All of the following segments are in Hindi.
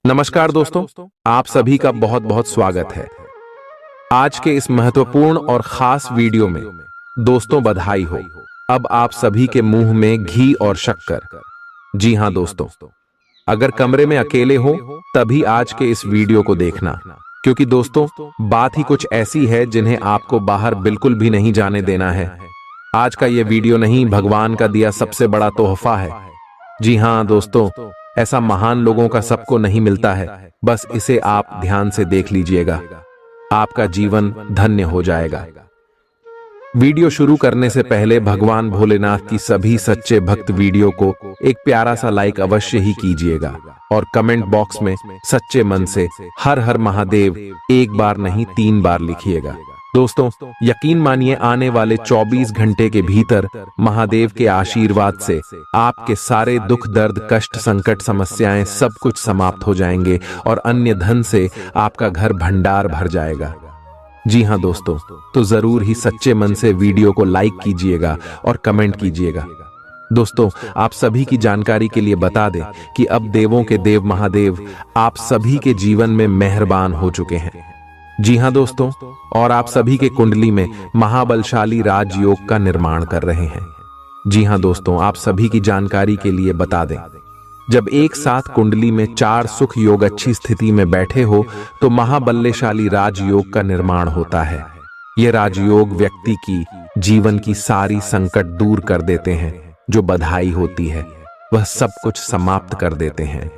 नमस्कार दोस्तों, आप सभी का बहुत बहुत स्वागत है। आज के इस महत्वपूर्ण और खास वीडियो में दोस्तों बधाई हो, अब आप सभी के मुंह में घी और शक्कर। जी हां दोस्तों, अगर कमरे में अकेले हो तभी आज के इस वीडियो को देखना, क्योंकि दोस्तों बात ही कुछ ऐसी है जिन्हें आपको बाहर बिल्कुल भी नहीं जाने देना है। आज का ये वीडियो नहीं, भगवान का दिया सबसे बड़ा तोहफा है। जी हां दोस्तों, ऐसा महान लोगों का सबको नहीं मिलता है। बस इसे आप ध्यान से देख लीजिएगा, आपका जीवन धन्य हो जाएगा। वीडियो शुरू करने से पहले भगवान भोलेनाथ की सभी सच्चे भक्त वीडियो को एक प्यारा सा लाइक अवश्य ही कीजिएगा और कमेंट बॉक्स में सच्चे मन से हर हर महादेव एक बार नहीं 3 बार लिखिएगा। दोस्तों यकीन मानिए, आने वाले 24 घंटे के भीतर महादेव के आशीर्वाद से आपके सारे दुख दर्द कष्ट संकट समस्याएं सब कुछ समाप्त हो जाएंगे और अन्य धन से आपका घर भंडार भर जाएगा। जी हां दोस्तों, तो जरूर ही सच्चे मन से वीडियो को लाइक कीजिएगा और कमेंट कीजिएगा। दोस्तों आप सभी की जानकारी के लिए बता दें कि अब देवों के देव महादेव आप सभी के जीवन में मेहरबान हो चुके हैं। जी हां दोस्तों, और आप सभी के कुंडली में महाबलशाली राजयोग का निर्माण कर रहे हैं। जी हां दोस्तों, आप सभी की जानकारी के लिए बता दें, जब एक साथ कुंडली में 4 सुख योग अच्छी स्थिति में बैठे हो तो महाबल्यशाली राजयोग का निर्माण होता है। यह राजयोग व्यक्ति की जीवन की सारी संकट दूर कर देते हैं, जो बधाई होती है वह सब कुछ समाप्त कर देते हैं।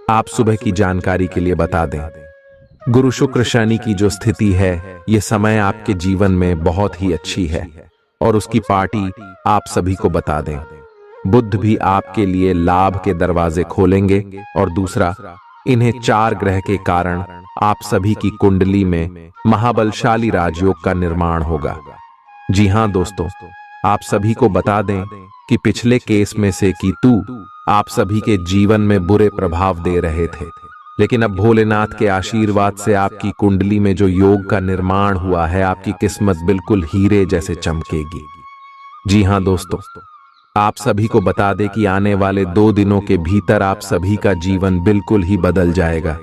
आप सुबह की जानकारी के लिए बता दें, गुरु शुक्र शनि की जो स्थिति है, यह समय आपके जीवन में बहुत ही अच्छी है और उसकी पार्टी आप सभी को बता दें। बुध भी आपके लिए लाभ के दरवाजे खोलेंगे और दूसरा, इन्हें 4 ग्रह के कारण आप सभी की कुंडली में महाबलशाली राजयोग का निर्माण होगा। जी हां दोस्तों, आप सभी को बता दें कि पिछले केस में से केतु आप सभी के जीवन में बुरे प्रभाव दे रहे थे, लेकिन अब भोलेनाथ के आशीर्वाद से आपकी कुंडली में जो योग का निर्माण हुआ है, आपकी किस्मत बिल्कुल हीरे जैसे चमकेगी। जी हां दोस्तों, आप सभी को बता दें कि आने वाले 2 दिनों के भीतर आप सभी का जीवन बिल्कुल ही बदल जाएगा।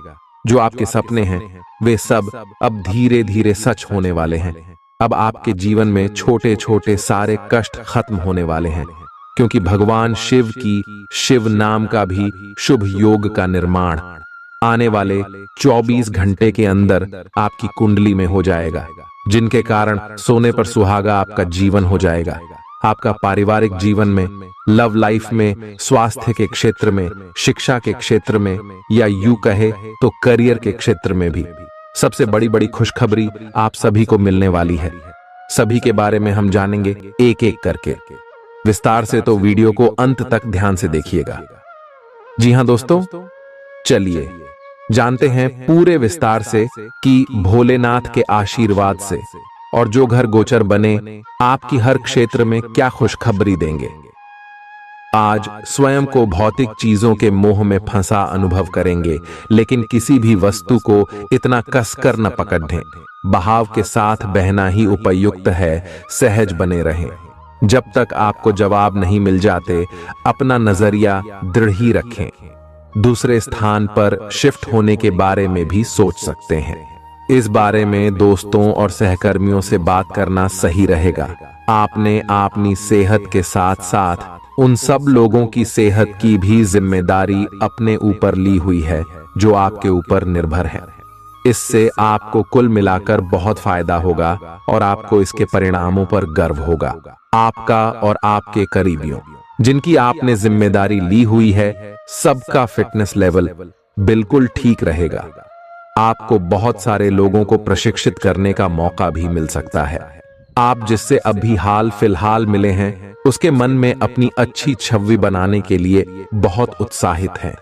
जो आपके सपने हैं वे सब अब धीरे धीरे सच होने वाले हैं। अब आपके जीवन में छोटे छोटे सारे कष्ट खत्म होने वाले हैं, क्योंकि भगवान शिव की शिव नाम का भी शुभ योग का निर्माण आने वाले 24 घंटे के अंदर आपकी कुंडली में हो जाएगा, जिनके कारण सोने पर सुहागा आपका जीवन हो जाएगा। आपका पारिवारिक जीवन में, लव लाइफ में, स्वास्थ्य के क्षेत्र में, शिक्षा के क्षेत्र में, या यूं कहे तो करियर के क्षेत्र में भी सबसे बड़ी बड़ी खुशखबरी आप सभी को मिलने वाली है। सभी के बारे में हम जानेंगे एक एक करके विस्तार से, तो वीडियो को अंत तक ध्यान से देखिएगा। जी हां दोस्तों, चलिए जानते हैं पूरे विस्तार से कि भोलेनाथ के आशीर्वाद से और जो घर गोचर बने आपकी हर क्षेत्र में क्या खुशखबरी देंगे। आज स्वयं को भौतिक चीजों के मोह में फंसा अनुभव करेंगे, लेकिन किसी भी वस्तु को इतना कसकर न पकड़ दें। बहाव के साथ बहना ही उपयुक्त है, सहज बने रहें। जब तक आपको जवाब नहीं मिल जाते, अपना नजरिया दृढ़ ही रखें। दूसरे स्थान पर शिफ्ट होने के बारे में भी सोच सकते हैं। इस बारे में दोस्तों और सहकर्मियों से बात करना सही रहेगा। आपने अपनी सेहत के साथ साथ उन सब लोगों की सेहत की भी जिम्मेदारी अपने ऊपर ली हुई है जो आपके ऊपर निर्भर है। इससे आपको कुल मिलाकर बहुत फायदा होगा और आपको इसके परिणामों पर गर्व होगा। आपका और आपके करीबियों जिनकी आपने जिम्मेदारी ली हुई है, सबका फिटनेस लेवल बिल्कुल ठीक रहेगा। आपको बहुत सारे लोगों को प्रशिक्षित करने का मौका भी मिल सकता है। आप जिससे अभी हाल फिलहाल मिले हैं, उसके मन में अपनी अच्छी छवि बनाने के लिए बहुत उत्साहित हैं,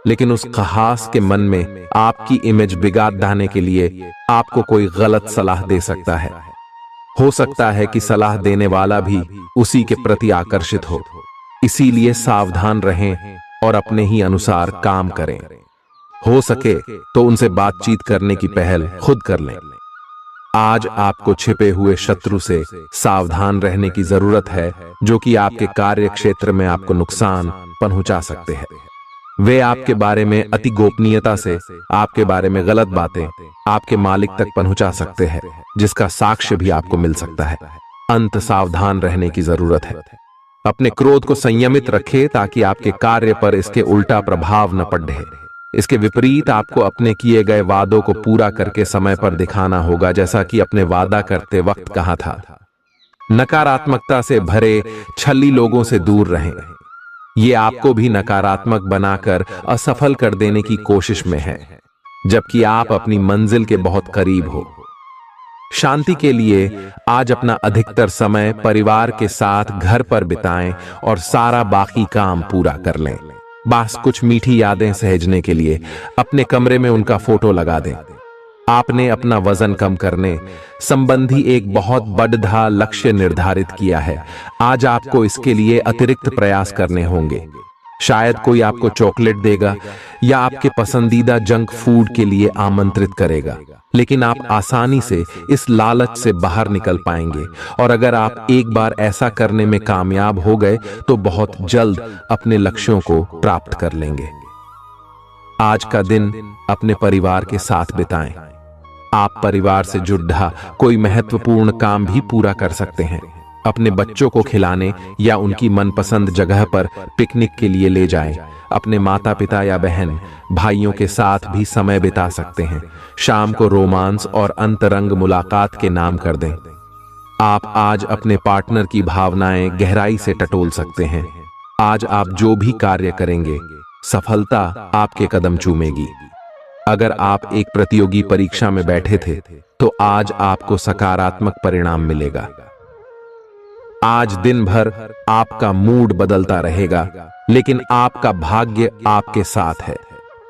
लेकिन उस खास के मन में आपकी इमेज बिगाड़ डालने के लिए आपको कोई गलत सलाह दे सकता है। हो सकता है कि सलाह देने वाला भी उसी के प्रति आकर्षित हो। इसीलिए सावधान रहें और अपने ही अनुसार काम करें। हो सके तो उनसे बातचीत करने की पहल खुद कर लें। आज आपको छिपे हुए शत्रु से सावधान रहने की जरूरत है, जो कि आपके कार्य क्षेत्र में आपको नुकसान पहुंचा सकते हैं। वे आपके बारे में अति गोपनीयता से आपके बारे में गलत बातें आपके मालिक तक पहुंचा सकते हैं, जिसका साक्ष्य भी आपको मिल सकता है। अंत सावधान रहने की जरूरत है। अपने क्रोध को संयमित रखें ताकि आपके कार्य पर इसके उल्टा प्रभाव न पड़े। इसके विपरीत आपको अपने किए गए वादों को पूरा करके समय पर दिखाना होगा, जैसा कि अपने वादा करते वक्त कहा था। नकारात्मकता से भरे छली लोगों से दूर रहें। ये आपको भी नकारात्मक बनाकर असफल कर देने की कोशिश में है, जबकि आप अपनी मंजिल के बहुत करीब हो। शांति के लिए आज अपना अधिकतर समय परिवार के साथ घर पर बिताएं और सारा बाकी काम पूरा कर लें। बस कुछ मीठी यादें सहेजने के लिए अपने कमरे में उनका फोटो लगा दें। आपने अपना वजन कम करने संबंधी एक बहुत बड़ा लक्ष्य निर्धारित किया है। आज आपको इसके लिए अतिरिक्त प्रयास करने होंगे। शायद कोई आपको चॉकलेट देगा या आपके पसंदीदा जंक फूड के लिए आमंत्रित करेगा, लेकिन आप आसानी से इस लालच से बाहर निकल पाएंगे। और अगर आप एक बार ऐसा करने में कामयाब हो गए तो बहुत जल्द अपने लक्ष्यों को प्राप्त कर लेंगे। आज का दिन अपने परिवार के साथ बिताएं। आप परिवार से जुड़ा कोई महत्वपूर्ण काम भी पूरा कर सकते हैं। अपने बच्चों को खिलाने या उनकी मनपसंद जगह पर पिकनिक के लिए ले जाएं। अपने माता पिता या बहन भाइयों के साथ भी समय बिता सकते हैं। शाम को रोमांस और अंतरंग मुलाकात के नाम कर दें। आप आज अपने पार्टनर की भावनाएं गहराई से टटोल सकते हैं। आज आप जो भी कार्य करेंगे, सफलता आपके कदम चूमेगी। अगर आप एक प्रतियोगी परीक्षा में बैठे थे तो आज आपको सकारात्मक परिणाम मिलेगा। आज दिन भर आपका मूड बदलता रहेगा, लेकिन आपका भाग्य आपके साथ है।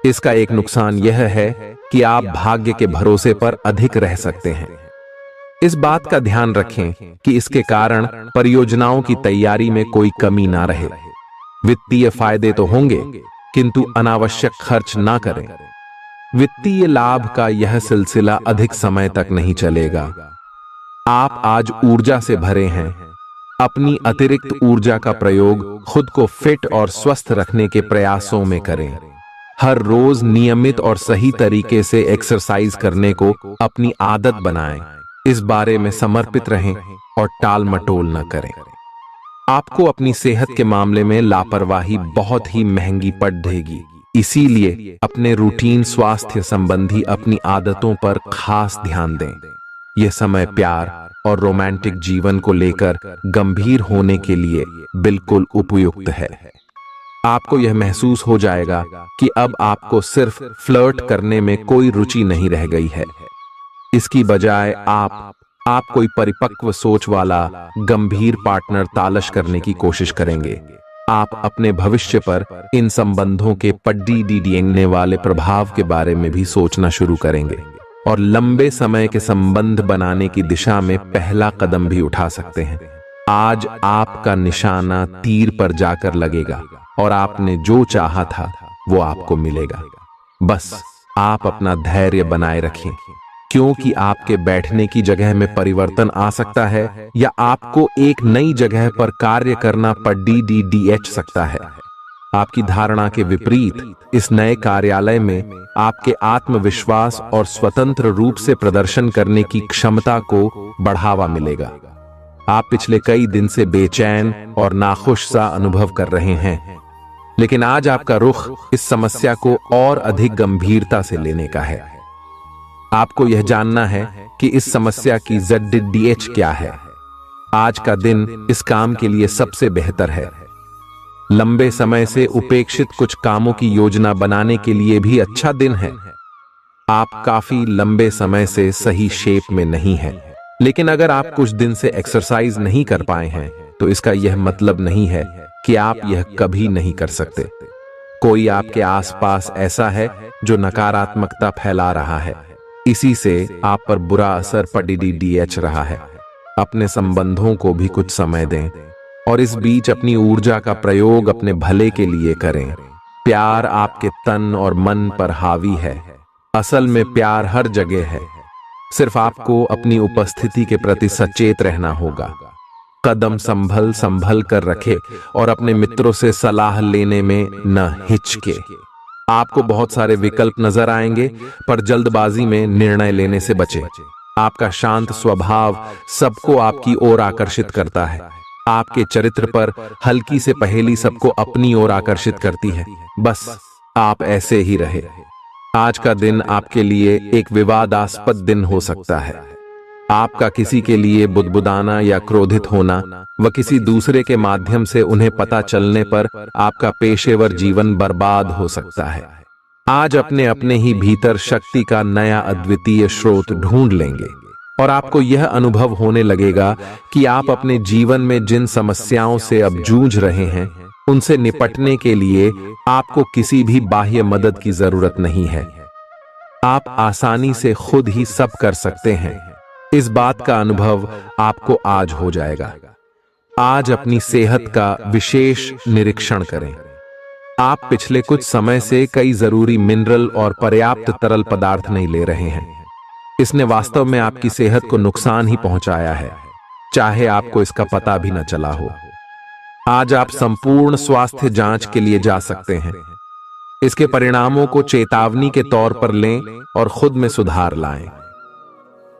इसका एक नुकसान यह है कि आप भाग्य के भरोसे पर अधिक रह सकते हैं। इस बात का ध्यान रखें कि इसके कारण परियोजनाओं की तैयारी में कोई कमी ना रहे। वित्तीय फायदे तो होंगे, किंतु अनावश्यक खर्च ना करें। वित्तीय लाभ का यह सिलसिला अधिक समय तक नहीं चलेगा। आप आज ऊर्जा से भरे हैं। अपनी अतिरिक्त ऊर्जा का प्रयोग खुद को फिट और स्वस्थ रखने के प्रयासों में करें। हर रोज नियमित और सही तरीके से एक्सरसाइज करने को अपनी आदत बनाएं। इस बारे में समर्पित रहें और टाल मटोल न करें। आपको अपनी सेहत के मामले में लापरवाही बहुत ही महंगी पड़ेगी। इसीलिए अपने रूटीन स्वास्थ्य संबंधी अपनी आदतों पर खास ध्यान दें। यह समय प्यार और रोमांटिक जीवन को लेकर गंभीर होने के लिए बिल्कुल उपयुक्त है। आपको यह महसूस हो जाएगा कि अब आपको सिर्फ फ्लर्ट करने में कोई रुचि नहीं रह गई है। इसकी बजाय आप कोई परिपक्व सोच वाला गंभीर पार्टनर तलाश करने की कोशिश करेंगे। आप अपने भविष्य पर इन संबंधों के पड़ने वाले प्रभाव के बारे में भी सोचना शुरू करेंगे और लंबे समय के संबंध बनाने की दिशा में पहला कदम भी उठा सकते हैं। आज आपका निशाना तीर पर जाकर लगेगा और आपने जो चाहा था वो आपको मिलेगा। बस आप अपना धैर्य बनाए रखें, क्योंकि आपके बैठने की जगह में परिवर्तन आ सकता है या आपको एक नई जगह पर कार्य करना पड़ सकता है। आपकी धारणा के विपरीत इस नए कार्यालय में आपके आत्मविश्वास और स्वतंत्र रूप से प्रदर्शन करने की क्षमता को बढ़ावा मिलेगा। आप पिछले कई दिन से बेचैन और नाखुश सा अनुभव कर रहे हैं, लेकिन आज आपका रुख इस समस्या को और अधिक गंभीरता से लेने का है। आपको यह जानना है कि इस समस्या की ZDH क्या है। आज का दिन इस काम के लिए सबसे बेहतर है। लंबे समय से उपेक्षित कुछ कामों की योजना बनाने के लिए भी अच्छा दिन है। आप काफी लंबे समय से सही शेप में नहीं हैं, लेकिन अगर आप कुछ दिन से एक्सरसाइज नहीं कर पाए हैं तो इसका यह मतलब नहीं है कि आप यह कभी नहीं कर सकते। कोई आपके आसपास ऐसा है जो नकारात्मकता फैला रहा है, इसी से आप पर बुरा असर पड़ रहा है। अपने संबंधों को भी कुछ समय दें और इस बीच अपनी ऊर्जा का प्रयोग अपने भले के लिए करें। प्यार आपके तन और मन पर हावी है। असल में प्यार हर जगह है, सिर्फ आपको अपनी उपस्थिति के प्रति सचेत रहना होगा। कदम संभल संभल कर रखे और अपने मित्रों से सलाह लेने में न हिचके। आपको बहुत सारे विकल्प नजर आएंगे, पर जल्दबाजी में निर्णय लेने से बचे। आपका शांत स्वभाव सबको आपकी ओर आकर्षित करता है। आपके चरित्र पर हल्की से पहेली सबको अपनी ओर आकर्षित करती है। बस आप ऐसे ही रहे। आज का दिन आपके लिए एक विवादास्पद दिन हो सकता है। आपका किसी के लिए बुदबुदाना या क्रोधित होना व किसी दूसरे के माध्यम से उन्हें पता चलने पर आपका पेशेवर जीवन बर्बाद हो सकता है। आज अपने अपने ही भीतर शक्ति का नया अद्वितीय स्रोत ढूंढ लेंगे और आपको यह अनुभव होने लगेगा कि आप अपने जीवन में जिन समस्याओं से अब जूझ रहे हैं, उनसे निपटने के लिए आपको किसी भी बाह्य मदद की जरूरत नहीं है। आप आसानी से खुद ही सब कर सकते हैं। इस बात का अनुभव आपको आज हो जाएगा। आज अपनी सेहत का विशेष निरीक्षण करें। आप पिछले कुछ समय से कई जरूरी मिनरल और पर्याप्त तरल पदार्थ नहीं ले रहे हैं। इसने वास्तव में आपकी सेहत को नुकसान ही पहुंचाया है, चाहे आपको इसका पता भी न चला हो। आज आप संपूर्ण स्वास्थ्य जांच के लिए जा सकते हैं। इसके परिणामों को चेतावनी के तौर पर लें और खुद में सुधार लाएं।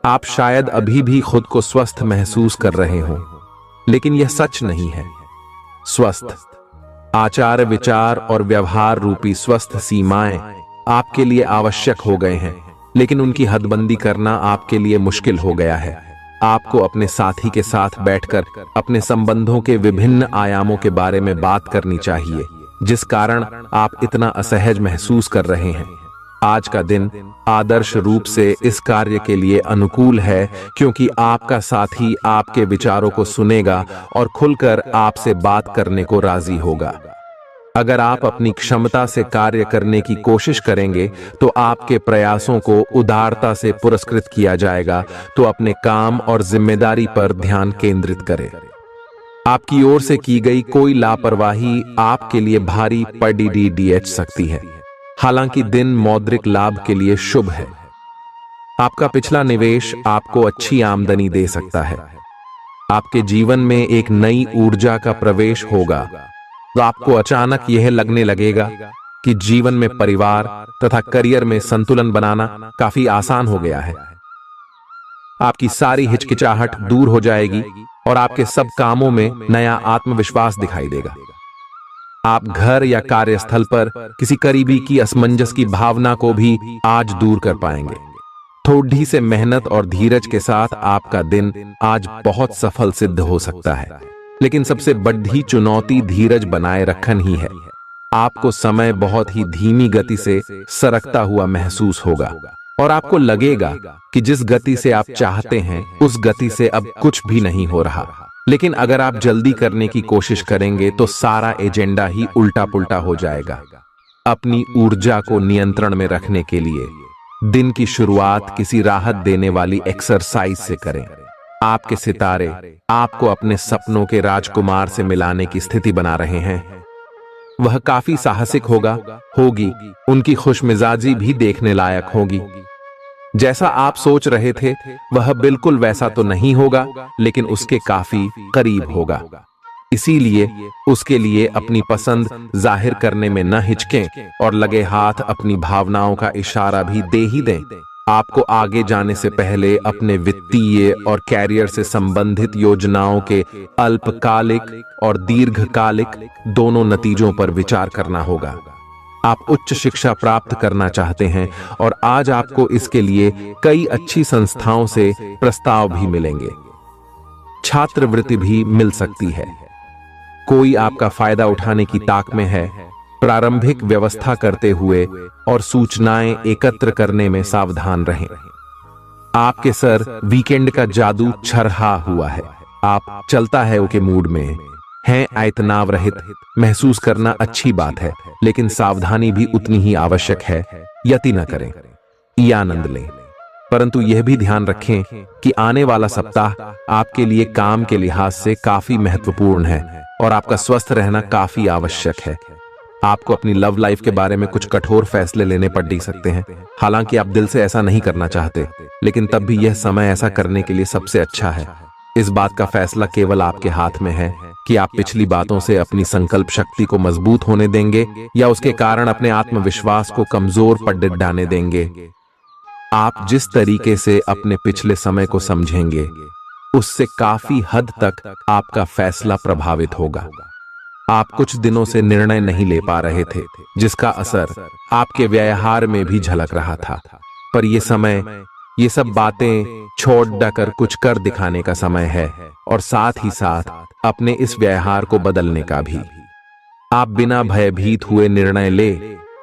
आप शायद अभी भी खुद को स्वस्थ महसूस कर रहे हों, लेकिन यह सच नहीं है। स्वस्थ आचार, विचार और व्यवहार रूपी स्वस्थ सीमाएं आपके लिए आवश्यक हो गए हैं, लेकिन उनकी हदबंदी करना आपके लिए मुश्किल हो गया है। आपको अपने साथी के साथ बैठकर अपने संबंधों के विभिन्न आयामों के बारे में बात करनी चाहिए, जिस कारण आप इतना असहज महसूस कर रहे हैं। आज का दिन आदर्श रूप से इस कार्य के लिए अनुकूल है, क्योंकि आपका साथी आपके विचारों को सुनेगा और खुलकर आपसे बात करने को राजी होगा। अगर आप अपनी क्षमता से कार्य करने की कोशिश करेंगे तो आपके प्रयासों को उदारता से पुरस्कृत किया जाएगा। तो अपने काम और जिम्मेदारी पर ध्यान केंद्रित करें। आपकी ओर से की गई कोई लापरवाही आपके लिए भारी पड़ सकती है। हालांकि दिन मौद्रिक लाभ के लिए शुभ है। आपका पिछला निवेश आपको अच्छी आमदनी दे सकता है। आपके जीवन में एक नई ऊर्जा का प्रवेश होगा, तो आपको अचानक यह लगने लगेगा कि जीवन में परिवार तथा करियर में संतुलन बनाना काफी आसान हो गया है। आपकी सारी हिचकिचाहट दूर हो जाएगी और आपके सब कामों में नया आत्मविश्वास दिखाई देगा। आप घर या कार्यस्थल पर किसी करीबी की असमंजस की भावना को भी आज दूर कर पाएंगे। थोड़ी से मेहनत और धीरज के साथ आपका दिन आज बहुत सफल सिद्ध हो सकता है, लेकिन सबसे बड़ी चुनौती धीरज बनाए रखना ही है। आपको समय बहुत ही धीमी गति से सरकता हुआ महसूस होगा और आपको लगेगा कि जिस गति से आप चाहते हैं उस गति से अब कुछ भी नहीं हो रहा। लेकिन अगर आप जल्दी करने की कोशिश करेंगे तो सारा एजेंडा ही उल्टा पुल्टा हो जाएगा। अपनी ऊर्जा को नियंत्रण में रखने के लिए दिन की शुरुआत किसी राहत देने वाली एक्सरसाइज से करें। आपके सितारे आपको अपने सपनों के राजकुमार से मिलाने की स्थिति बना रहे हैं। वह काफी साहसिक होगी। उनकी खुशमिजाजी भी देखने लायक होगी। जैसा आप सोच रहे थे वह बिल्कुल वैसा तो नहीं होगा, लेकिन उसके काफी करीब होगा। इसीलिए उसके लिए अपनी पसंद जाहिर करने में न हिचकें और लगे हाथ अपनी भावनाओं का इशारा भी दे ही दें। आपको आगे जाने से पहले अपने वित्तीय और कैरियर से संबंधित योजनाओं के अल्पकालिक और दीर्घकालिक दोनों नतीजों पर विचार करना होगा। आप उच्च शिक्षा प्राप्त करना चाहते हैं और आज आपको इसके लिए कई अच्छी संस्थाओं से प्रस्ताव भी मिलेंगे। छात्रवृत्ति भी मिल सकती है। कोई आपका फायदा उठाने की ताक में है। प्रारंभिक व्यवस्था करते हुए और सूचनाएं एकत्र करने में सावधान रहें। आपके सर वीकेंड का जादू छरहा हुआ है। आप चलता है के मूड में हैं। तनाव रहित महसूस करना अच्छी बात है, लेकिन सावधानी भी उतनी ही आवश्यक है। यति न करें, आनंद लें, परंतु यह भी ध्यान रखें कि आने वाला सप्ताह आपके लिए काम के लिहाज से काफी महत्वपूर्ण है और आपका स्वस्थ रहना काफी आवश्यक है। आपको अपनी लव लाइफ के बारे में कुछ कठोर फैसले लेने पड़ सकते हैं। हालांकि आप दिल से ऐसा नहीं करना चाहते, लेकिन तब भी यह समय ऐसा करने के लिए सबसे अच्छा है। इस बात का फैसला केवल आपके हाथ में है कि आप पिछली बातों से अपनी संकल्प शक्ति को मजबूत होने देंगे या उसके कारण अपने आत्मविश्वास को कमजोर पड़ डालने देंगे। आप जिस तरीके से अपने पिछले समय को समझेंगे उससे काफी हद तक आपका फैसला प्रभावित होगा। आप कुछ दिनों से निर्णय नहीं ले पा रहे थे, जिसका असर आपके व्यवहार में भी झलक रहा था। पर यह समय, ये सब बातें छोड़ देकर कुछ कर दिखाने का समय है और साथ ही साथ अपने इस व्यवहार को बदलने का भी। आप बिना भयभीत हुए निर्णय ले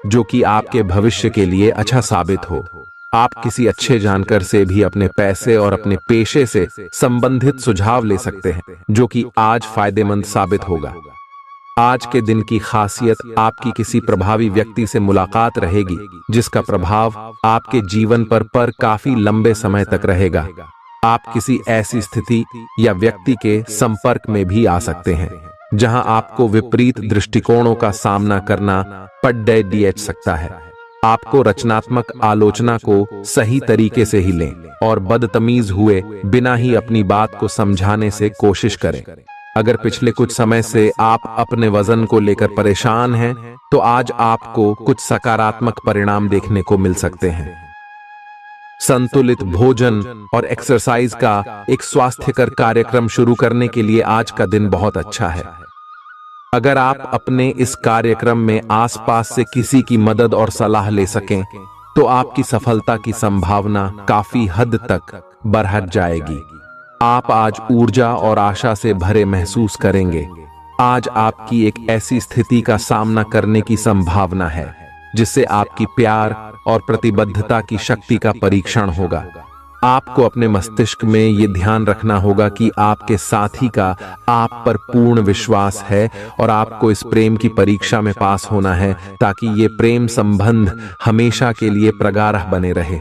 जो कि आपके भविष्य के लिए अच्छा साबित हो। आप किसी अच्छे जानकार से भी अपने पैसे और अपने पेशे से संबंधित सुझाव ले सकते हैं, जो कि आज फायदेमंद साबित होगा। आज के दिन की खासियत आपकी किसी प्रभावी व्यक्ति से मुलाकात रहेगी, जिसका प्रभाव आपके जीवन पर काफी लंबे समय तक रहेगा। आप किसी ऐसी स्थिति या व्यक्ति के संपर्क में भी आ सकते हैं जहां आपको विपरीत दृष्टिकोणों का सामना करना पड़ सकता है। आपको रचनात्मक आलोचना को सही तरीके से ही लें और बदतमीज हुए बिना ही अपनी बात को समझाने से कोशिश करें। अगर पिछले कुछ समय से आप अपने वजन को लेकर परेशान हैं, तो आज आपको कुछ सकारात्मक परिणाम देखने को मिल सकते हैं। संतुलित भोजन और एक्सरसाइज का एक स्वास्थ्यकर कार्यक्रम शुरू करने के लिए आज का दिन बहुत अच्छा है। अगर आप अपने इस कार्यक्रम में आसपास से किसी की मदद और सलाह ले सकें, तो आपकी सफलता की संभावना काफी हद तक बढ़ जाएगी। आप आज ऊर्जा और आशा से भरे महसूस करेंगे। आज आपकी एक ऐसी स्थिति का सामना करने की संभावना है जिससे आपकी प्यार और प्रतिबद्धता की शक्ति का परीक्षण होगा। आपको अपने मस्तिष्क में ये ध्यान रखना होगा कि आपके साथी का आप पर पूर्ण विश्वास है और आपको इस प्रेम की परीक्षा में पास होना है, ताकि ये प्रेम संबंध हमेशा के लिए प्रगाढ़ बने रहे।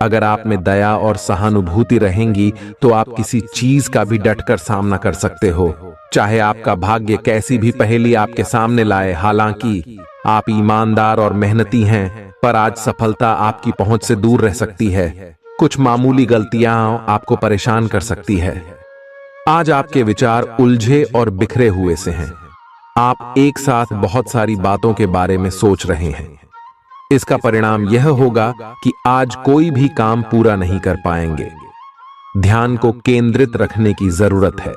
अगर आप में दया और सहानुभूति रहेंगी, तो आप किसी चीज का भी डटकर सामना कर सकते हो, चाहे आपका भाग्य कैसी भी पहेली आपके सामने लाए। हालांकि आप ईमानदार और मेहनती हैं, पर आज सफलता आपकी पहुंच से दूर रह सकती है। कुछ मामूली गलतियां आपको परेशान कर सकती है। आज आपके विचार उलझे और बिखरे हुए से हैं। आप एक साथ बहुत सारी बातों के बारे में सोच रहे हैं। इसका परिणाम यह होगा कि आज कोई भी काम पूरा नहीं कर पाएंगे। ध्यान को केंद्रित रखने की जरूरत है।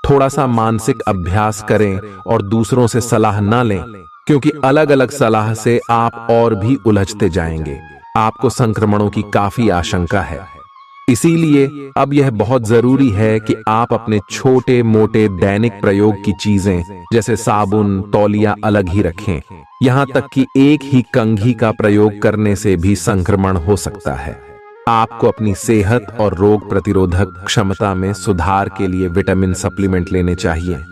थोड़ा सा मानसिक अभ्यास करें और दूसरों से सलाह न लें, क्योंकि अलग अलग सलाह से आप और भी उलझते जाएंगे। आपको संक्रमणों की काफी आशंका है, इसीलिए अब यह बहुत जरूरी है कि आप अपने छोटे मोटे दैनिक प्रयोग की चीजें जैसे साबुन, तौलिया अलग ही रखें। यहां तक कि एक ही कंघी का प्रयोग करने से भी संक्रमण हो सकता है। आपको अपनी सेहत और रोग प्रतिरोधक क्षमता में सुधार के लिए विटामिन सप्लीमेंट लेने चाहिए।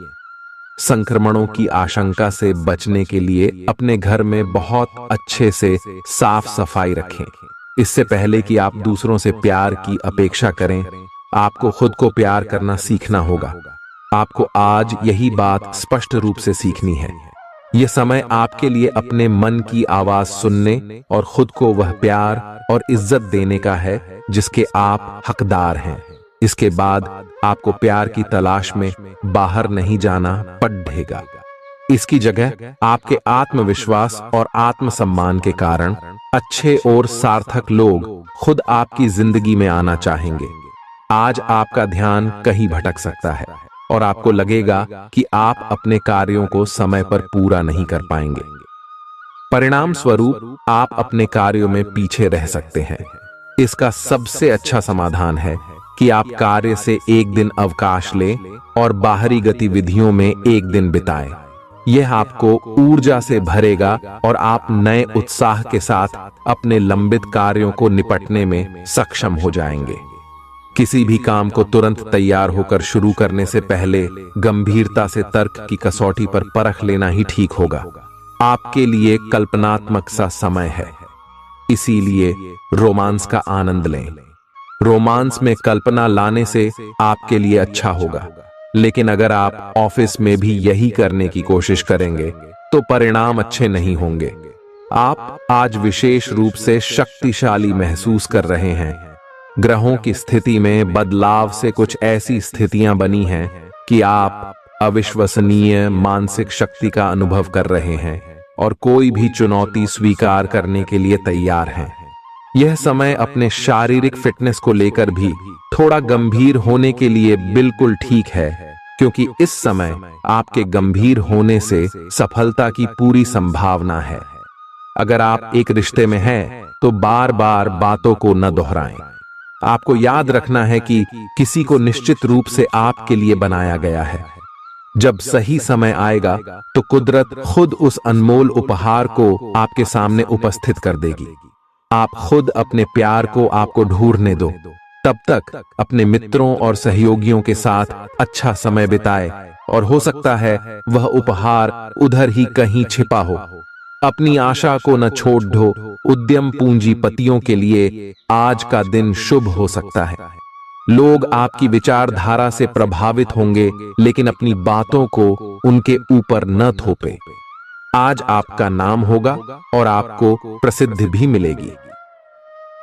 संक्रमणों की आशंका से बचने के लिए अपने घर में बहुत अच्छे से साफ सफाई रखें। इससे पहले कि आप दूसरों से प्यार की अपेक्षा करें, आपको खुद को प्यार करना सीखना होगा। आपको आज यही बात स्पष्ट रूप से सीखनी है। यह समय आपके लिए अपने मन की आवाज सुनने और खुद को वह प्यार और इज्जत देने का है जिसके आप हकदार हैं। इसके बाद आपको प्यार की तलाश में बाहर नहीं जाना पड़ेगा। इसकी जगह आपके आत्मविश्वास और आत्मसम्मान के कारण अच्छे और सार्थक लोग खुद आपकी जिंदगी में आना चाहेंगे। आज आपका ध्यान कहीं भटक सकता है और आपको लगेगा कि आप अपने कार्यों को समय पर पूरा नहीं कर पाएंगे। परिणाम स्वरूप आप अपने कार्यों में पीछे रह सकते हैं। इसका सबसे अच्छा समाधान है कि आप कार्य से एक दिन अवकाश लें और बाहरी गतिविधियों में एक दिन बिताएं। यह आपको ऊर्जा से भरेगा और आप नए उत्साह के साथ अपने लंबित कार्यों को निपटने में सक्षम हो जाएंगे। किसी भी काम को तुरंत तैयार होकर शुरू करने से पहले गंभीरता से तर्क की कसौटी पर परख लेना ही ठीक होगा। आपके लिए कल्पनात्मक सा समय है, इसीलिए रोमांस का आनंद लें। रोमांस में कल्पना लाने से आपके लिए अच्छा होगा, लेकिन अगर आप ऑफिस में भी यही करने की कोशिश करेंगे तो परिणाम अच्छे नहीं होंगे। आप आज विशेष रूप से शक्तिशाली महसूस कर रहे हैं। ग्रहों की स्थिति में बदलाव से कुछ ऐसी स्थितियां बनी हैं कि आप अविश्वसनीय मानसिक शक्ति का अनुभव कर रहे हैं और कोई भी चुनौती स्वीकार करने के लिए तैयार हैं। यह समय अपने शारीरिक फिटनेस को लेकर भी थोड़ा गंभीर होने के लिए बिल्कुल ठीक है, क्योंकि इस समय आपके गंभीर होने से सफलता की पूरी संभावना है। अगर आप एक रिश्ते में हैं तो बार बार बातों को न दोहराएं। आपको याद रखना है कि किसी को निश्चित रूप से आपके लिए बनाया गया है। जब सही समय आएगा तो कुदरत खुद उस अनमोल उपहार को आपके सामने उपस्थित कर देगी। आप खुद अपने प्यार को आपको ढूंढने दो। तब तक अपने मित्रों और सहयोगियों के साथ अच्छा समय बिताएं और हो सकता है वह उपहार उधर ही कहीं छिपा हो। अपनी आशा को न छोड़ दो। उद्यम पूंजीपतियों के लिए आज का दिन शुभ हो सकता है। लोग आपकी विचारधारा से प्रभावित होंगे, लेकिन अपनी बातों को उनके ऊपर न थोपे। आज आपका नाम होगा और आपको प्रसिद्धि भी मिलेगी।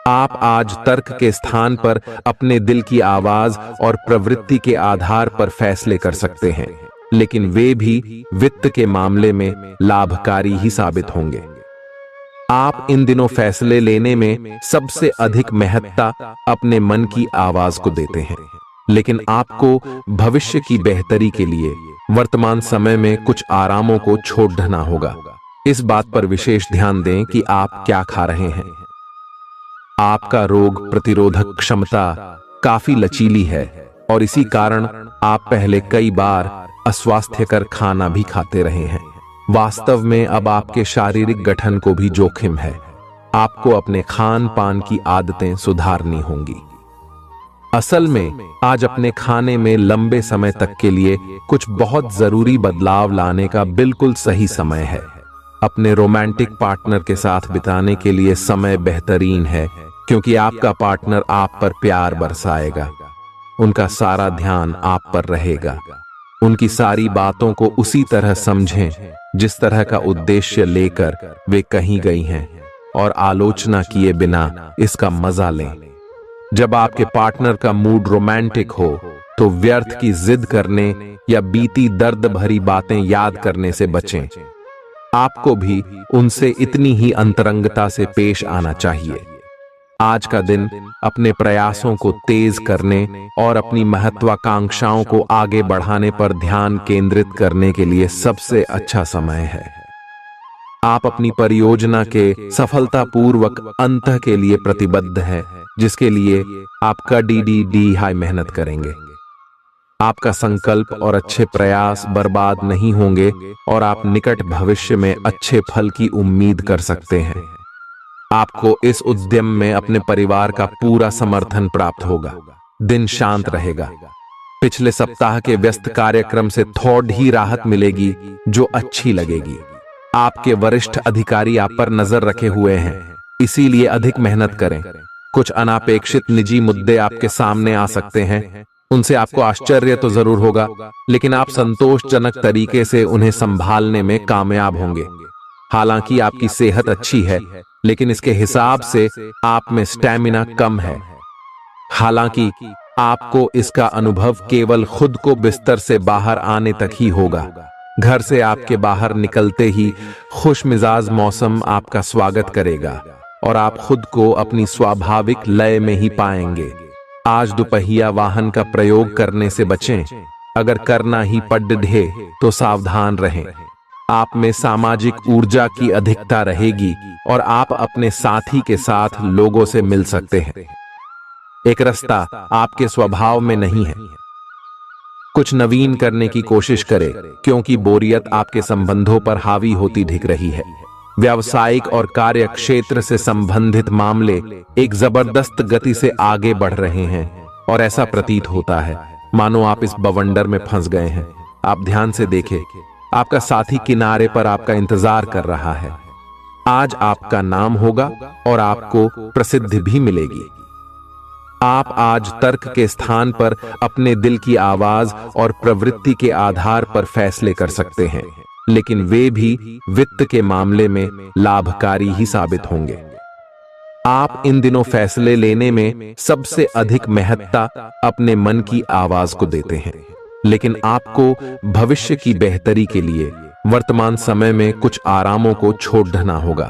आप आज तर्क के स्थान पर अपने दिल की आवाज और प्रवृत्ति के आधार पर फैसले कर सकते हैं, लेकिन वे भी वित्त के मामले में लाभकारी ही साबित होंगे। आप इन दिनों फैसले लेने में सबसे अधिक महत्ता अपने मन की आवाज को देते हैं, लेकिन आपको भविष्य की बेहतरी के लिए वर्तमान समय में कुछ आरामों को छोड़ना होगा। इस बात पर विशेष ध्यान दें कि आप क्या खा रहे हैं। आपका रोग प्रतिरोधक क्षमता काफी लचीली है और इसी कारण आप पहले कई बार अस्वास्थ्यकर खाना भी खाते रहे हैं। वास्तव में अब आपके शारीरिक गठन को भी जोखिम है। आपको अपने खान पान की आदतें सुधारनी होंगी। असल में आज अपने खाने में लंबे समय तक के लिए कुछ बहुत जरूरी बदलाव लाने का बिल्कुल सही समय है। अपने रोमांटिक पार्टनर के साथ बिताने के लिए समय बेहतरीन है, क्योंकि आपका पार्टनर आप पर प्यार बरसाएगा। उनका सारा ध्यान आप पर रहेगा। उनकी सारी बातों को उसी तरह समझें जिस तरह का उद्देश्य लेकर वे कहीं गई हैं, और आलोचना किए बिना इसका मजा लें। जब आपके पार्टनर का मूड रोमांटिक हो तो व्यर्थ की जिद करने या बीती दर्द भरी बातें याद करने से बचें। आपको भी उनसे इतनी ही अंतरंगता से पेश आना चाहिए। आज का दिन अपने प्रयासों को तेज करने और अपनी महत्वाकांक्षाओं को आगे बढ़ाने पर ध्यान केंद्रित करने के लिए सबसे अच्छा समय है। आप अपनी परियोजना के सफलतापूर्वक अंत के लिए प्रतिबद्ध हैं, जिसके लिए आप कड़ी हाई मेहनत करेंगे। आपका संकल्प और अच्छे प्रयास बर्बाद नहीं होंगे और आप निकट भविष्य में अच्छे फल की उम्मीद कर सकते हैं। आपको इस उद्यम में अपने परिवार का पूरा समर्थन प्राप्त होगा। दिन शांत रहेगा। पिछले सप्ताह के व्यस्त कार्यक्रम से थोड़ी ही राहत मिलेगी जो अच्छी लगेगी। आपके वरिष्ठ अधिकारी आप पर नजर रखे हुए हैं, इसीलिए अधिक मेहनत करें। कुछ अनापेक्षित निजी मुद्दे आपके सामने आ सकते हैं। उनसे आपको आश्चर्य तो जरूर होगा, लेकिन आप संतोषजनक तरीके से उन्हें संभालने में कामयाब होंगे। हालांकि आपकी सेहत अच्छी है, लेकिन इसके हिसाब से आप में स्टैमिना कम है। हालांकि आपको इसका अनुभव केवल खुद को बिस्तर से बाहर आने तक ही होगा। घर से आपके बाहर निकलते ही खुशमिजाज मौसम आपका स्वागत करेगा और आप खुद को अपनी स्वाभाविक लय में ही पाएंगे। आज दुपहिया वाहन का प्रयोग करने से बचें। अगर करना ही पड़े तो सावधान रहें। आप में सामाजिक ऊर्जा की अधिकता रहेगी और आप अपने साथी के साथ लोगों से मिल सकते हैं। एक रास्ता आपके स्वभाव में नहीं है। कुछ नवीन करने की कोशिश करें, क्योंकि बोरियत आपके संबंधों पर हावी होती दिख रही है। व्यावसायिक और कार्य क्षेत्र से संबंधित मामले एक जबरदस्त गति से आगे बढ़ रहे हैं और ऐसा प्रतीत होता है मानो आप इस बवंडर में फंस गए हैं। आप ध्यान से देखें, आपका साथी किनारे पर आपका इंतजार कर रहा है। आज आपका नाम होगा और आपको प्रसिद्धि भी मिलेगी। आप आज तर्क के स्थान पर अपने दिल की आवाज और प्रवृत्ति के आधार पर फैसले कर सकते हैं, लेकिन वे भी वित्त के मामले में लाभकारी ही साबित होंगे। आप इन दिनों फैसले लेने में सबसे अधिक महत्ता अपने मन की आवाज को देते हैं, लेकिन आपको भविष्य की बेहतरी के लिए वर्तमान समय में कुछ आरामों को छोड़ना होगा।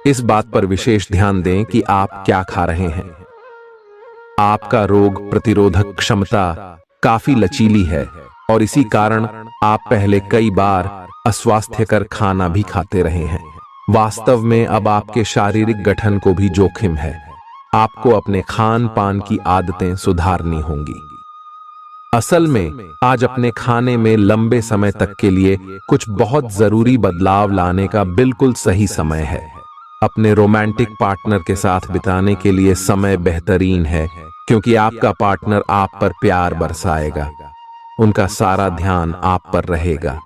इस बात पर विशेष ध्यान दें कि आप क्या खा रहे हैं। आपका रोग प्रतिरोधक क्षमता काफी लचीली है और इसी कारण आप पहले कई बार अस्वास्थ्यकर खाना भी खाते रहे हैं। वास्तव में अब आपके शारीरिक गठन को भी जोखिम है। आपको अपने खान पान की आदतें सुधारनी होंगी। असल में आज अपने खाने में लंबे समय तक के लिए कुछ बहुत जरूरी बदलाव लाने का बिल्कुल सही समय है। अपने रोमांटिक पार्टनर के साथ बिताने के लिए समय बेहतरीन है, क्योंकि आपका पार्टनर आप पर प्यार बरसाएगा। उनका सारा ध्यान आप पर रहेगा।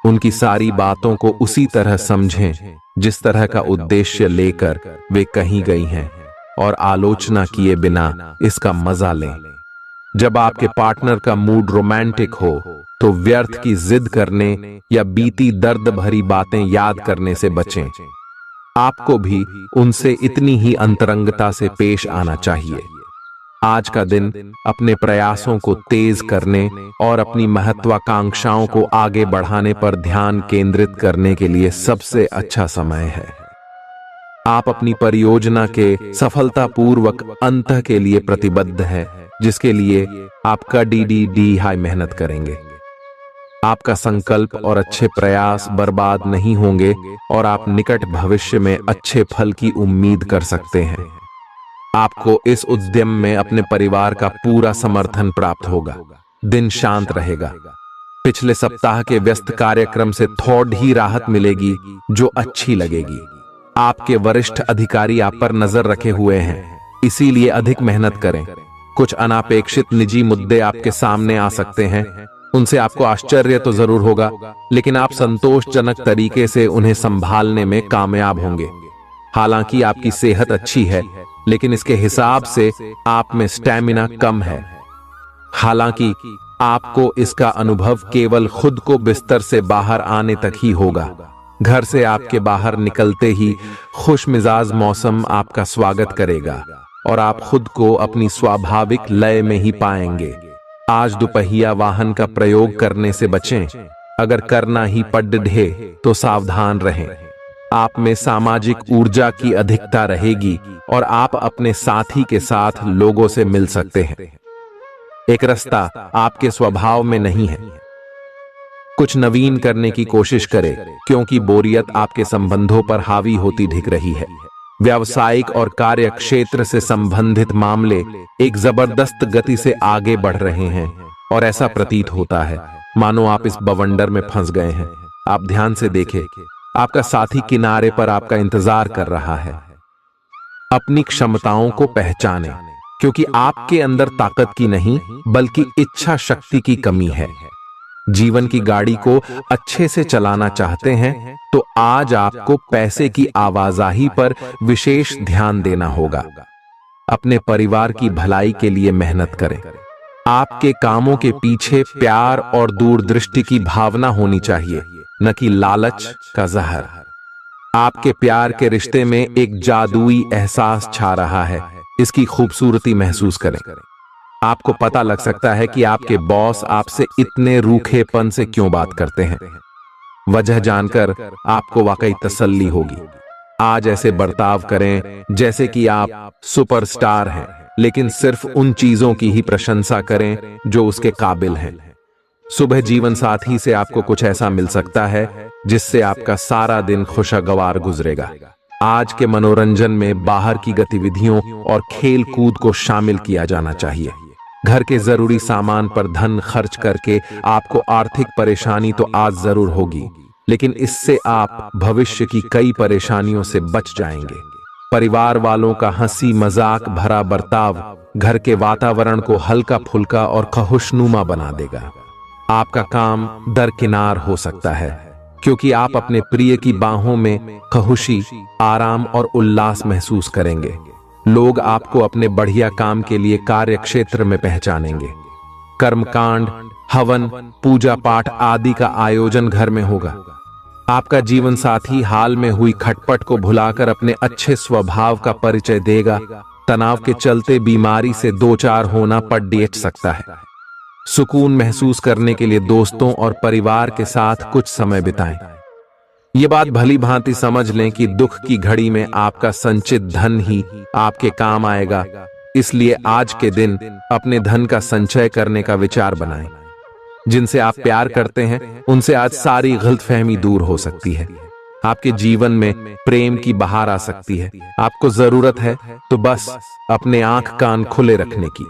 उनकी सारी बातों को उसी तरह समझें जिस तरह का उद्देश्य लेकर वे कहीं गई हैं, और आलोचना किए बिना इसका मजा लें। जब आपके पार्टनर का मूड रोमांटिक हो तो व्यर्थ की जिद करने या बीती दर्द भरी बातें याद करने से बचें। आपको भी उनसे इतनी ही अंतरंगता से पेश आना चाहिए। आज का दिन अपने प्रयासों को तेज करने और अपनी महत्वाकांक्षाओं को आगे बढ़ाने पर ध्यान केंद्रित करने के लिए सबसे अच्छा समय है। आप अपनी परियोजना के सफलतापूर्वक अंत के लिए प्रतिबद्ध हैं, जिसके लिए आप कड़ी हाई मेहनत करेंगे। आपका संकल्प और अच्छे प्रयास बर्बाद नहीं होंगे और आप निकट भविष्य में अच्छे फल की उम्मीद कर सकते हैं। आपको इस उद्यम में अपने परिवार का पूरा समर्थन प्राप्त होगा। दिन शांत रहेगा। पिछले सप्ताह के व्यस्त कार्यक्रम से थोड़ी राहत मिलेगी जो अच्छी लगेगी। आपके वरिष्ठ अधिकारी आप पर नजर रखे हुए हैं, इसीलिए अधिक मेहनत करें। कुछ अनापेक्षित निजी मुद्दे आपके सामने आ सकते हैं। उनसे आपको आश्चर्य तो जरूर होगा, लेकिन आप संतोषजनक तरीके से उन्हें संभालने में कामयाब होंगे। हालांकि आपकी सेहत अच्छी है, लेकिन इसके हिसाब से आप में स्टैमिना कम है। हालांकि आपको इसका अनुभव केवल खुद को बिस्तर से बाहर आने तक ही होगा। घर से आपके बाहर निकलते ही खुशमिजाज मौसम आपका स्वागत करेगा और आप खुद को अपनी स्वाभाविक लय में ही पाएंगे। आज दुपहिया वाहन का प्रयोग करने से बचें। अगर करना ही पड़े तो सावधान रहें। आप में सामाजिक ऊर्जा की अधिकता रहेगी और आप अपने साथी के साथ लोगों से मिल सकते हैं। एक रास्ता आपके स्वभाव में नहीं है। कुछ नवीन करने की कोशिश करें, क्योंकि बोरियत आपके संबंधों पर हावी होती दिख रही है। व्यावसायिक और कार्य क्षेत्र से संबंधित मामले एक जबरदस्त गति से आगे बढ़ रहे हैं और ऐसा प्रतीत होता है मानो आप इस बवंडर में फंस गए हैं। आप ध्यान से देखें, आपका साथी किनारे पर आपका इंतजार कर रहा है। अपनी क्षमताओं को पहचानें, क्योंकि आपके अंदर ताकत की नहीं बल्कि इच्छा शक्ति की कमी है। जीवन की गाड़ी को अच्छे से चलाना चाहते हैं तो आज आपको पैसे की आवाजाही पर विशेष ध्यान देना होगा। अपने परिवार की भलाई के लिए मेहनत करें। आपके कामों के पीछे प्यार और दूरदृष्टि की भावना होनी चाहिए, न कि लालच का जहर। आपके प्यार के रिश्ते में एक जादुई एहसास छा रहा है। इसकी खूबसूरती महसूस करें। आपको पता लग सकता है कि आपके बॉस आपसे इतने रूखेपन से क्यों बात करते हैं। वजह जानकर आपको वाकई तसल्ली होगी। आज ऐसे बर्ताव करें जैसे कि आप सुपरस्टार हैं, लेकिन सिर्फ उन चीजों की ही प्रशंसा करें जो उसके काबिल हैं। सुबह जीवन साथी से आपको कुछ ऐसा मिल सकता है जिससे आपका सारा दिन खुशगवार गुजरेगा। आज के मनोरंजन में बाहर की गतिविधियों और खेल कूद को शामिल किया जाना चाहिए। घर के जरूरी सामान पर धन खर्च करके आपको आर्थिक परेशानी तो आज जरूर होगी, लेकिन इससे आप भविष्य की कई परेशानियों से बच जाएंगे। परिवार वालों का हंसी मजाक भरा बर्ताव घर के वातावरण को हल्का फुल्का और खुशनुमा बना देगा। आपका काम दरकिनार हो सकता है, क्योंकि आप अपने प्रिय की बाहों में खुशी, आराम और उल्लास महसूस करेंगे। लोग आपको अपने बढ़िया काम के लिए कार्य क्षेत्र में पहचानेंगे। कर्मकांड, हवन, पूजा पाठ आदि का आयोजन घर में होगा। आपका जीवन साथी हाल में हुई खटपट को भुलाकर अपने अच्छे स्वभाव का परिचय देगा। तनाव के चलते बीमारी से दो चार होना पड़ सकता है। सुकून महसूस करने के लिए दोस्तों और परिवार के साथ कुछ समय बिताएं। ये बात भली भांति समझ लें कि दुख की घड़ी में आपका संचित धन ही आपके काम आएगा। इसलिए आज के दिन अपने धन का संचय करने का विचार बनाएं। जिनसे आप प्यार करते हैं उनसे आज सारी गलतफहमी दूर हो सकती है। आपके जीवन में प्रेम की बहार आ सकती है। आपको जरूरत है तो बस अपने आंख कान खुले रखने की।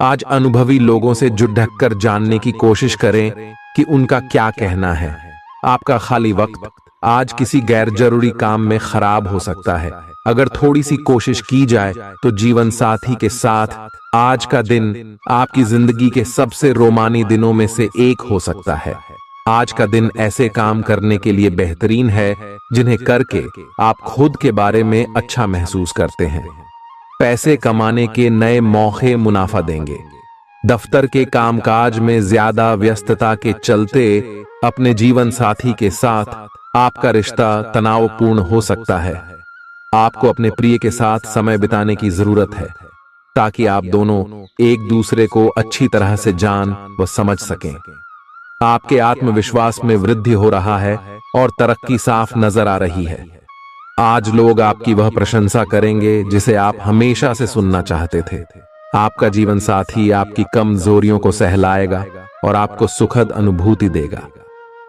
आज अनुभवी लोगों से जुड़ ढक कर जानने की कोशिश करें कि उनका क्या कहना है। आपका खाली वक्त आज किसी गैर जरूरी काम में खराब हो सकता है। अगर थोड़ी सी कोशिश की जाए तो जीवन साथी के साथ आज का दिन आपकी जिंदगी के सबसे रोमानी दिनों में से एक हो सकता है। आज का दिन ऐसे काम करने के लिए बेहतरीन है जिन्हें करके आप खुद के बारे में अच्छा महसूस करते हैं। पैसे कमाने के नए मौके मुनाफा देंगे। दफ्तर के कामकाज में ज्यादा व्यस्तता के चलते अपने जीवन साथी के साथ आपका रिश्ता तनावपूर्ण हो सकता है। आपको अपने प्रिय के साथ समय बिताने की जरूरत है ताकि आप दोनों एक दूसरे को अच्छी तरह से जान व समझ सकें। आपके आत्मविश्वास में वृद्धि हो रहा है और तरक्की साफ नजर आ रही है। आज लोग आपकी वह प्रशंसा करेंगे जिसे आप हमेशा से सुनना चाहते थे। आपका जीवन साथी आपकी कमजोरियों को सहलाएगा और आपको सुखद अनुभूति देगा।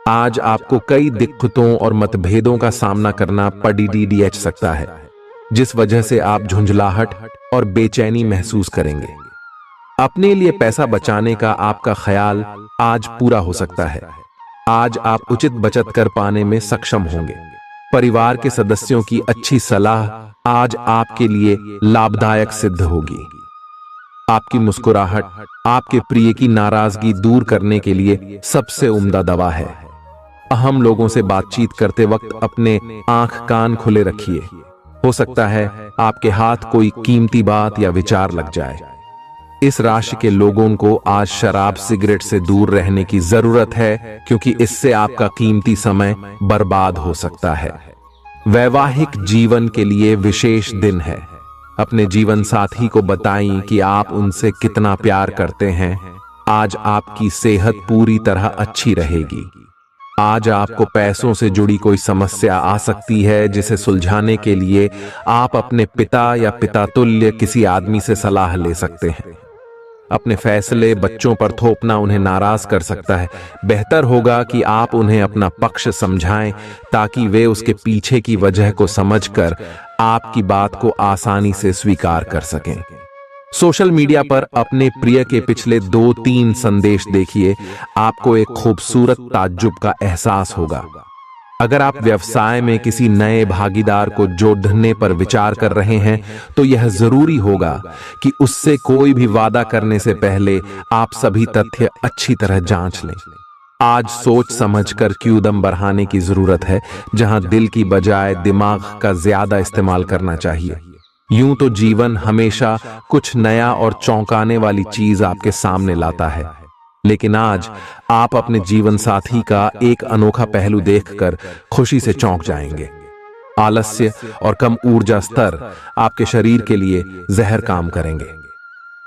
आज आपको कई दिक्कतों और मतभेदों का सामना करना पड़ सकता है, जिस वजह से आप झुंझलाहट और बेचैनी महसूस करेंगे। अपने लिए पैसा बचाने का आपका ख्याल आज पूरा हो सकता है। आज आप उचित बचत कर पाने में सक्षम होंगे। परिवार के सदस्यों की अच्छी सलाह आज आपके लिए लाभदायक सिद्ध होगी। आपकी मुस्कुराहट आपके प्रिय की नाराजगी दूर करने के लिए सबसे उम्दा दवा है। अहम लोगों से बातचीत करते वक्त अपने आंख कान खुले रखिए। हो सकता है आपके हाथ कोई कीमती बात या विचार लग जाए। इस राशि के लोगों को आज शराब सिगरेट से दूर रहने की जरूरत है, क्योंकि इससे आपका कीमती समय बर्बाद हो सकता है। वैवाहिक जीवन के लिए विशेष दिन है। अपने जीवन साथी को बताएं कि आप उनसे कितना प्यार करते हैं। आज आपकी सेहत पूरी तरह अच्छी रहेगी। आज आपको पैसों से जुड़ी कोई समस्या आ सकती है, जिसे सुलझाने के लिए आप अपने पिता या पिता तुल्य किसी आदमी से सलाह ले सकते हैं। अपने फैसले बच्चों पर थोपना उन्हें नाराज कर सकता है। बेहतर होगा कि आप उन्हें अपना पक्ष समझाएं ताकि वे उसके पीछे की वजह को समझकर आपकी बात को आसानी से स्वीकार कर सकें। सोशल मीडिया पर अपने प्रिय के पिछले 2-3 संदेश देखिए। आपको एक खूबसूरत ताज्जुब का एहसास होगा। अगर आप व्यवसाय में किसी नए भागीदार को जोड़ने पर विचार कर रहे हैं तो यह जरूरी होगा कि उससे कोई भी वादा करने से पहले आप सभी तथ्य अच्छी तरह जांच लें। आज सोच समझकर कदम बढ़ाने की जरूरत है, जहां दिल की बजाय दिमाग का ज्यादा इस्तेमाल करना चाहिए। यूं तो जीवन हमेशा कुछ नया और चौंकाने वाली चीज आपके सामने लाता है, लेकिन आज आप अपने जीवन साथी का एक अनोखा पहलू देखकर खुशी से चौंक जाएंगे। आलस्य और कम ऊर्जा स्तर आपके शरीर के लिए जहर काम करेंगे।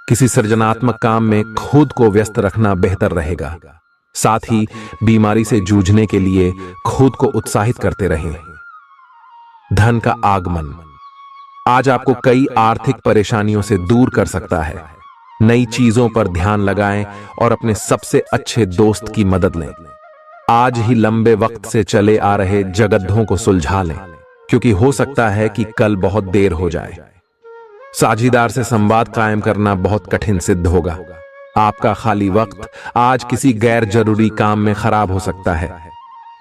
किसी सृजनात्मक काम में खुद को व्यस्त रखना बेहतर रहेगा। साथ ही बीमारी से जूझने के लिए खुद को उत्साहित करते रहें। धन का आगमन आज आपको कई आर्थिक परेशानियों से दूर कर सकता है। नई चीजों पर ध्यान लगाएं और अपने सबसे अच्छे दोस्त की मदद लें। आज ही लंबे वक्त से चले आ रहे जगद्धों को सुलझा लें, क्योंकि हो सकता है कि कल बहुत देर हो जाए। साझीदार से संवाद कायम करना बहुत कठिन सिद्ध होगा। आपका खाली वक्त आज किसी गैर जरूरी काम में खराब हो सकता है।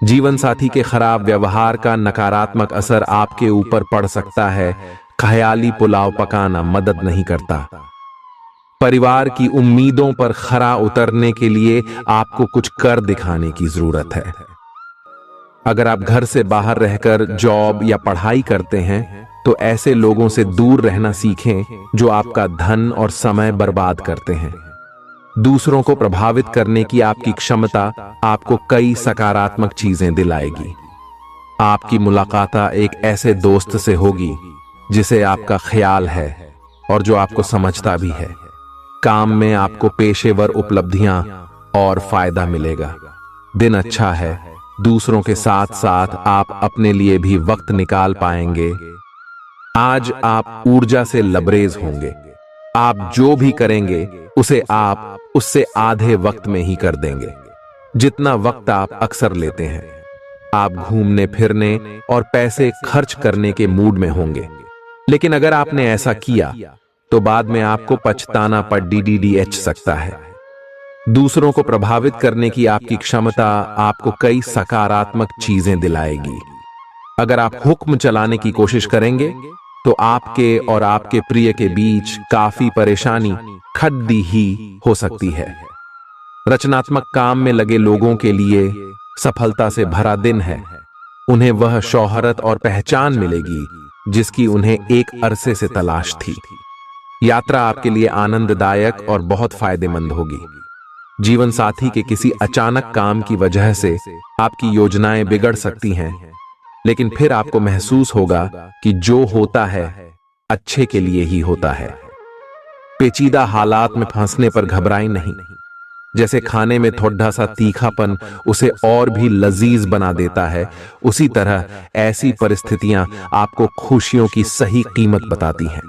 जीवन साथी के खराब व्यवहार का नकारात्मक असर आपके ऊपर पड़ सकता है। ख्याली पुलाव पकाना मदद नहीं करता। परिवार की उम्मीदों पर खरा उतरने के लिए आपको कुछ कर दिखाने की जरूरत है। अगर आप घर से बाहर रहकर जॉब या पढ़ाई करते हैं तो ऐसे लोगों से दूर रहना सीखें जो आपका धन और समय बर्बाद करते हैं। दूसरों को प्रभावित करने की आपकी क्षमता आपको कई सकारात्मक चीजें दिलाएगी। आपकी मुलाकात एक ऐसे दोस्त से होगी जिसे आपका ख्याल है और जो आपको समझता भी है। काम में आपको पेशेवर उपलब्धियां और फायदा मिलेगा। दिन अच्छा है, दूसरों के साथ साथ आप अपने लिए भी वक्त निकाल पाएंगे। आज आप ऊर्जा से लबरेज होंगे। आप जो भी करेंगे उसे आप उससे आधे वक्त में ही कर देंगे जितना वक्त आप अक्सर लेते हैं। आप घूमने फिरने और पैसे खर्च करने के मूड में होंगे, लेकिन अगर आपने ऐसा किया तो बाद में आपको पछताना पड़ DDDH सकता है। दूसरों को प्रभावित करने की आपकी क्षमता आपको कई सकारात्मक चीजें दिलाएगी। अगर आप हुक्म चलाने की कोशिश करेंगे तो आपके और आपके प्रिय के बीच काफी परेशानी खड़ी ही हो सकती है। रचनात्मक काम में लगे लोगों के लिए सफलता से भरा दिन है। उन्हें वह शोहरत और पहचान मिलेगी जिसकी उन्हें एक अरसे से तलाश थी। यात्रा आपके लिए आनंददायक और बहुत फायदेमंद होगी। जीवन साथी के किसी अचानक काम की वजह से आपकी योजनाएं बिगड़ सकती हैं, लेकिन फिर आपको महसूस होगा कि जो होता है अच्छे के लिए ही होता है। पेचीदा हालात में फंसने पर घबराएं नहीं। जैसे खाने में थोड़ा सा तीखापन उसे और भी लजीज बना देता है, उसी तरह ऐसी परिस्थितियां आपको खुशियों की सही कीमत बताती हैं।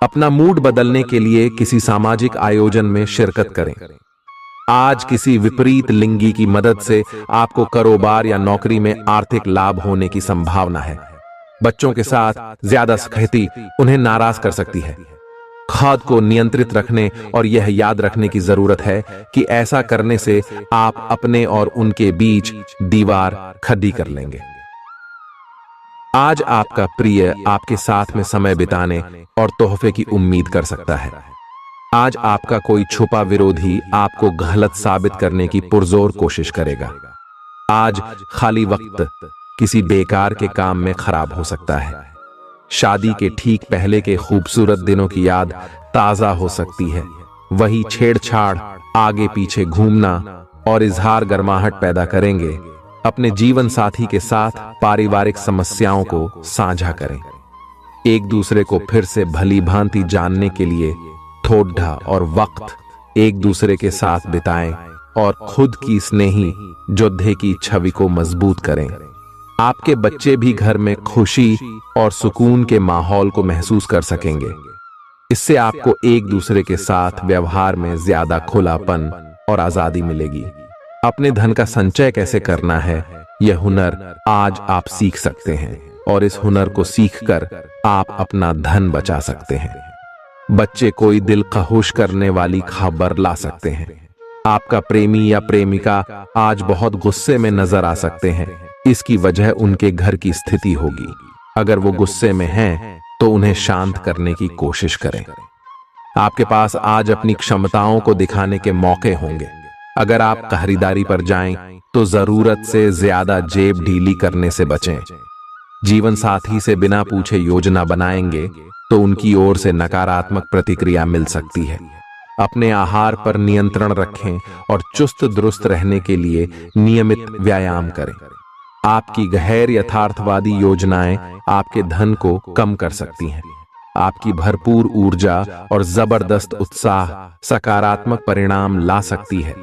अपना मूड बदलने के लिए किसी सामाजिक आयोजन में शिरकत करें। आज किसी विपरीत लिंगी की मदद से आपको कारोबार या नौकरी में आर्थिक लाभ होने की संभावना है। बच्चों के साथ ज्यादा सख्ती उन्हें नाराज कर सकती है। खुद को नियंत्रित रखने और यह याद रखने की जरूरत है कि ऐसा करने से आप अपने और उनके बीच दीवार खड़ी कर लेंगे। आज आपका प्रिय आपके साथ में समय बिताने और तोहफे की उम्मीद कर सकता है। आज आपका कोई छुपा विरोधी आपको गलत साबित करने की पुरजोर कोशिश करेगा। आज खाली वक्त किसी बेकार के काम में खराब हो सकता है। शादी के ठीक पहले के खूबसूरत दिनों की याद ताजा हो सकती है। वही छेड़छाड़, आगे पीछे घूमना और इजहार गर्माहट पैदा करेंगे। अपने जीवन साथी के साथ पारिवारिक समस्याओं को साझा करें। एक दूसरे को फिर से भली भांति जानने के लिए थोड़ा और वक्त एक दूसरे के साथ बिताएं और खुद की स्नेही योद्धे की छवि को मजबूत करें। आपके बच्चे भी घर में खुशी और सुकून के माहौल को महसूस कर सकेंगे। इससे आपको एक दूसरे के साथ व्यवहार में ज्यादा खुलापन और आजादी मिलेगी। अपने धन का संचय कैसे करना है, यह हुनर आज आप सीख सकते हैं और इस हुनर को सीखकर आप अपना धन बचा सकते हैं। बच्चे कोई दिल खहुश करने वाली खबर ला सकते हैं। आपका प्रेमी या प्रेमिका आज बहुत गुस्से में नजर आ सकते हैं। इसकी वजह उनके घर की स्थिति होगी। अगर वो गुस्से में हैं, तो उन्हें शांत करने की कोशिश करें। आपके पास आज अपनी क्षमताओं को दिखाने के मौके होंगे। अगर आप खरीदारी पर जाएं, तो जरूरत से ज्यादा जेब ढीली करने से बचें। जीवन साथी से बिना पूछे योजना बनाएंगे तो उनकी ओर से नकारात्मक प्रतिक्रिया मिल सकती है। अपने आहार पर नियंत्रण रखें और चुस्त दुरुस्त रहने के लिए नियमित व्यायाम करें। आपकी गैर यथार्थवादी योजनाएं आपके धन को कम कर सकती हैं। आपकी भरपूर ऊर्जा और जबरदस्त उत्साह सकारात्मक परिणाम ला सकती है।